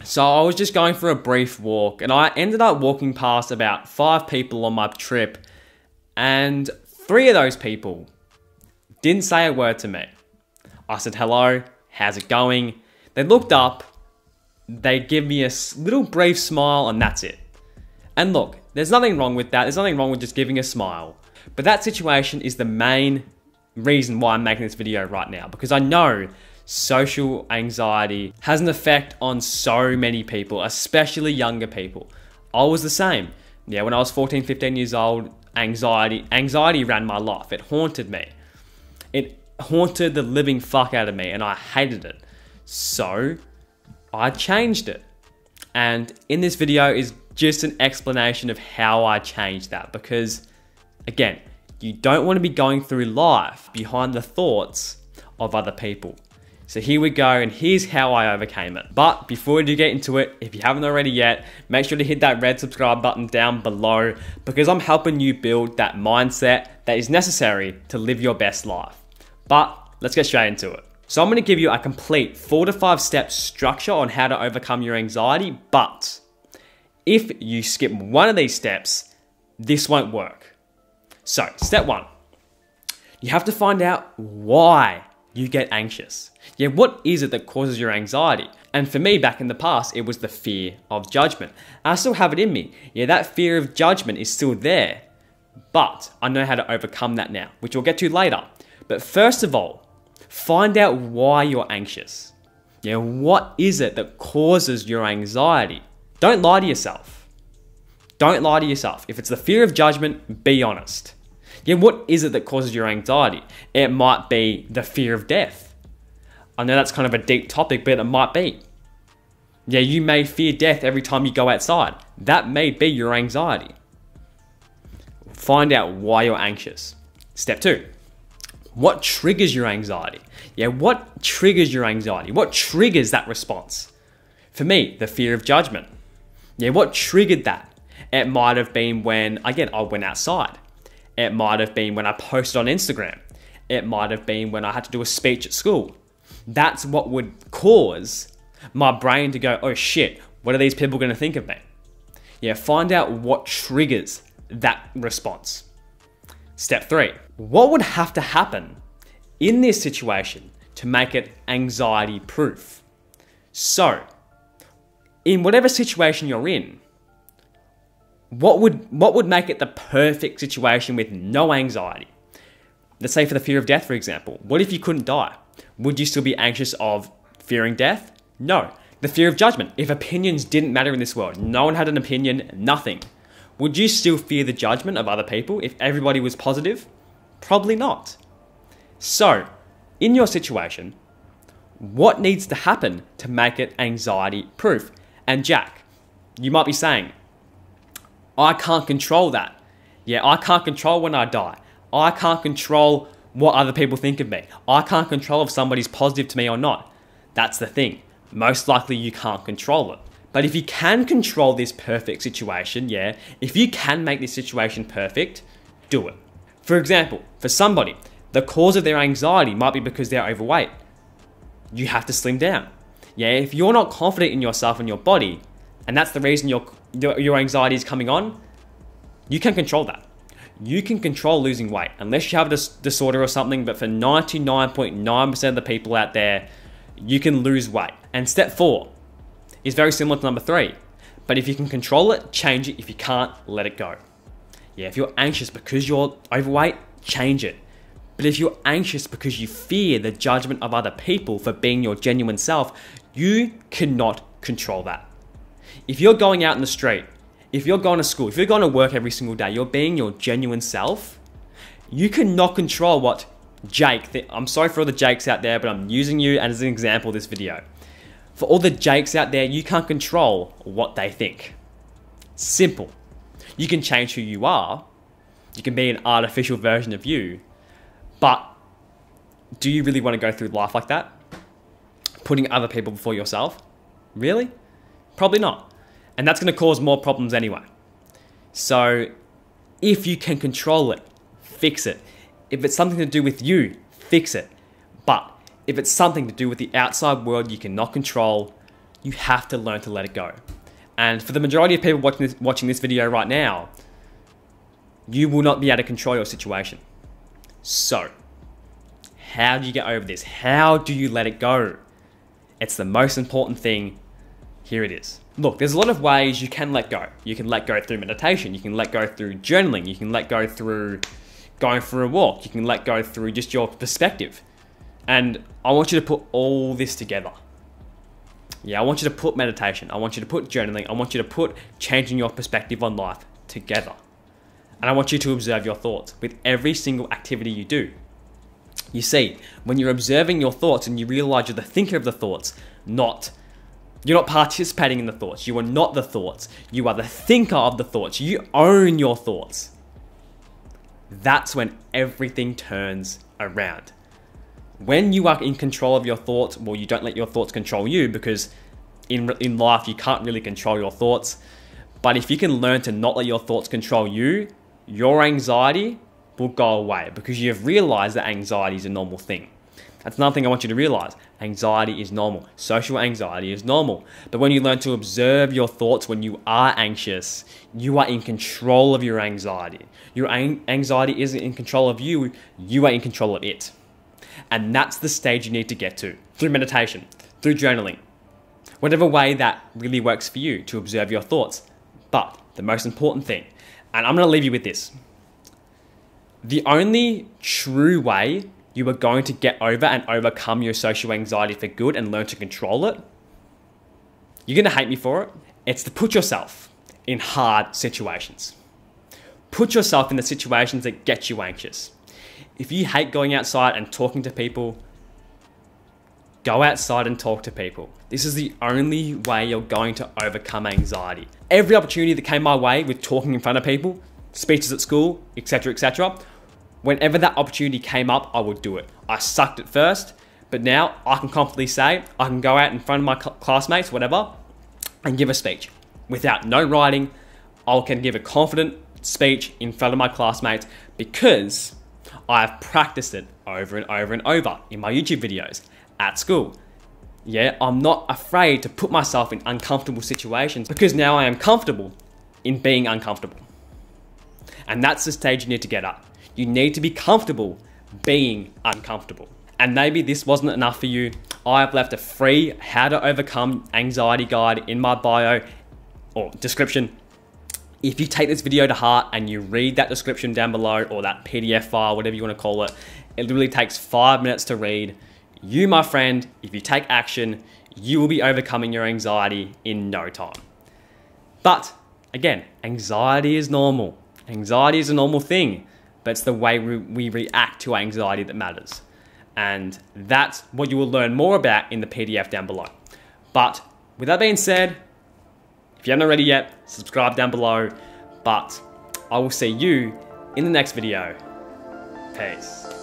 So I was just going for a brief walk and I ended up walking past about 5 people on my trip, and 3 of those people didn't say a word to me. I said, hello, how's it going? They looked up, they give me a little brief smile, and that's it. And look, there's nothing wrong with that. There's nothing wrong with just giving a smile. But that situation is the main reason why I'm making this video right now, because I know social anxiety has an effect on so many people, especially younger people. I was the same. Yeah, when I was 14, 15 years old, anxiety ran my life. It haunted me. It haunted the living fuck out of me, and I hated it. So I changed it. And in this video is just an explanation of how I changed that, because again, you don't want to be going through life behind the thoughts of other people. So here we go, and here's how I overcame it. But before we do get into it, if you haven't already yet, make sure to hit that red subscribe button down below, because I'm helping you build that mindset that is necessary to live your best life. But let's get straight into it. So I'm going to give you a complete 4 to 5 step structure on how to overcome your anxiety, but if you skip one of these steps, this won't work. So step 1, you have to find out why you get anxious. Yeah, what is it that causes your anxiety? And for me, back in the past, it was the fear of judgment. I still have it in me. Yeah, that fear of judgment is still there, but I know how to overcome that now, which we'll get to later. But first of all, find out why you're anxious. Yeah, what is it that causes your anxiety? Don't lie to yourself. Don't lie to yourself. If it's the fear of judgment, be honest. Yeah, what is it that causes your anxiety? It might be the fear of death. I know that's kind of a deep topic, but it might be. Yeah, you may fear death every time you go outside. That may be your anxiety. Find out why you're anxious. Step 2, what triggers your anxiety? Yeah, what triggers your anxiety? What triggers that response? For me, the fear of judgment. Yeah, what triggered that? It might have been when, again, I went outside. It might have been when I posted on Instagram. It might have been when I had to do a speech at school. That's what would cause my brain to go, oh shit, what are these people going to think of me? Yeah, find out what triggers that response. Step 3, what would have to happen in this situation to make it anxiety proof? So, in whatever situation you're in, what would make it the perfect situation with no anxiety? Let's say for the fear of death, for example. What if you couldn't die? Would you still be anxious of fearing death? No. The fear of judgment. If opinions didn't matter in this world, no one had an opinion, nothing. Would you still fear the judgment of other people if everybody was positive? Probably not. So, in your situation, what needs to happen to make it anxiety proof? And Jack, you might be saying, I can't control that. Yeah, I can't control when I die. I can't control what other people think of me. I can't control if somebody's positive to me or not. That's the thing. Most likely you can't control it. But if you can control this perfect situation, yeah, if you can make this situation perfect, do it. For example, for somebody, the cause of their anxiety might be because they're overweight. You have to slim down. Yeah, if you're not confident in yourself and your body, and that's the reason your anxiety is coming on, you can control that. You can control losing weight, unless you have a disorder or something, but for 99.9% of the people out there, you can lose weight. And step 4 is very similar to number 3. But if you can control it, change it. If you can't, let it go. Yeah, if you're anxious because you're overweight, change it. But if you're anxious because you fear the judgment of other people for being your genuine self, you cannot control that. If you're going out in the street, if you're going to school, if you're going to work every single day, you're being your genuine self, you cannot control what Jake, I'm sorry for all the Jakes out there, but I'm using you as an example of this video. For all the Jakes out there, you can't control what they think. Simple. You can change who you are. You can be an artificial version of you. But do you really want to go through life like that? Putting other people before yourself? Really? Probably not. And that's going to cause more problems anyway. So if you can control it, fix it. If it's something to do with you, fix it. But if it's something to do with the outside world you cannot control, you have to learn to let it go. And for the majority of people watching this video right now, you will not be able to control your situation. So, how do you get over this? How do you let it go? It's the most important thing. Here it is. Look, there's a lot of ways you can let go. You can let go through meditation. You can let go through journaling. You can let go through going for a walk. You can let go through just your perspective. And I want you to put all this together. Yeah, I want you to put meditation. I want you to put journaling. I want you to put changing your perspective on life together. And I want you to observe your thoughts with every single activity you do. You see, when you're observing your thoughts and you realize you're the thinker of the thoughts, you're not participating in the thoughts. You are not the thoughts. You are the thinker of the thoughts. You own your thoughts. That's when everything turns around. When you are in control of your thoughts, well, you don't let your thoughts control you, because in life, you can't really control your thoughts. But if you can learn to not let your thoughts control you, your anxiety will go away, because you have realized that anxiety is a normal thing. That's another thing I want you to realize. Anxiety is normal. Social anxiety is normal. But when you learn to observe your thoughts when you are anxious, you are in control of your anxiety. Your anxiety isn't in control of you. You are in control of it. And that's the stage you need to get to through meditation, through journaling, whatever way that really works for you to observe your thoughts. But the most important thing, and I'm going to leave you with this. The only true way you are going to get over and overcome your social anxiety for good and learn to control it, you're going to hate me for it, it's to put yourself in hard situations. Put yourself in the situations that get you anxious. If you hate going outside and talking to people, go outside and talk to people. This is the only way you're going to overcome anxiety. Every opportunity that came my way with talking in front of people, speeches at school, etc., whenever that opportunity came up, I would do it. I sucked at first, but now I can confidently say I can go out in front of my classmates, whatever, and give a speech. Without no writing, I can give a confident speech in front of my classmates because I've practiced it over and over and over in my YouTube videos, at school. Yeah, I'm not afraid to put myself in uncomfortable situations because now I am comfortable in being uncomfortable. And that's the stage you need to get up. You need to be comfortable being uncomfortable. And maybe this wasn't enough for you. I've left a free how to overcome anxiety guide in my bio or description. If you take this video to heart and you read that description down below or that PDF file, whatever you want to call it, it literally takes 5 minutes to read. You, my friend, if you take action, you will be overcoming your anxiety in no time. But again, anxiety is normal. Anxiety is a normal thing, but it's the way we react to anxiety that matters. And that's what you will learn more about in the PDF down below. But with that being said, if you haven't already yet, subscribe down below. But I will see you in the next video. Peace.